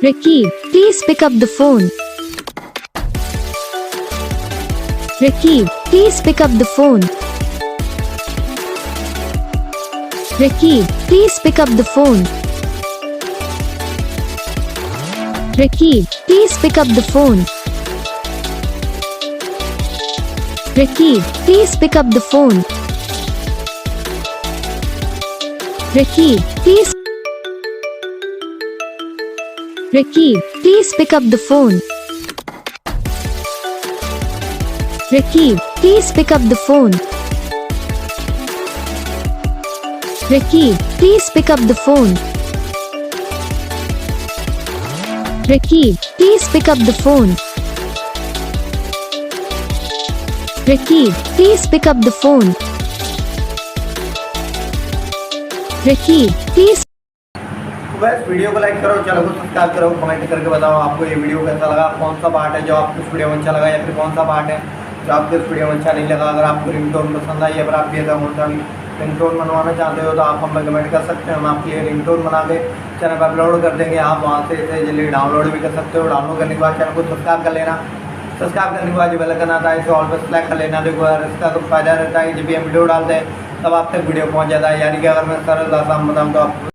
Rakib, please pick up the phone. Rakib, please pick up the phone. Rakib, please pick up the phone. Rakib, please pick up the phone. Rakib, please pick up the phone. Rakib, please. Rakib, please pick up the phone. Rakib, please pick up the phone. Rakib, please pick up the phone. Rakib, please pick up the phone. Rakib, please pick up the phone. Rakib, please. बस video को like करो, channel को subscribe करो, comment करके बताओ आपको ये video कैसा लगा, कौन सा पार्ट है जो आपको इस वीडियो में अच्छा लगा या फिर कौन सा पार्ट है जो आपको इस वीडियो में अच्छा नहीं लगा। अगर आपको रिंगटोन पसंद आई या फिर आप ऐसा कौन सा भी रिंगटोन बनवाना चाहते हो तो आप हमें कमेंट कर सकते हैं। हम आपके लिए रिंगटोन बना के चैनल पर अपलोड कर देंगे। आप वहाँ से इसे जल्दी डाउनलोड भी कर सकते हो। डाउनलोड करने के बाद चैनल को सब्सक्राइब कर लेना। सब्सक्राइब करने के बाद जो बेल आइकन आता है इसे ऑल पर सेलेक्ट कर लेना। देखो यार इसका तो फायदा रहता है कि जब भी हम वीडियो डालते हैं तब आप तक वीडियो पहुँच जाता है। यानी कि अगर मैं सरल भाषा में बताऊँ तो आप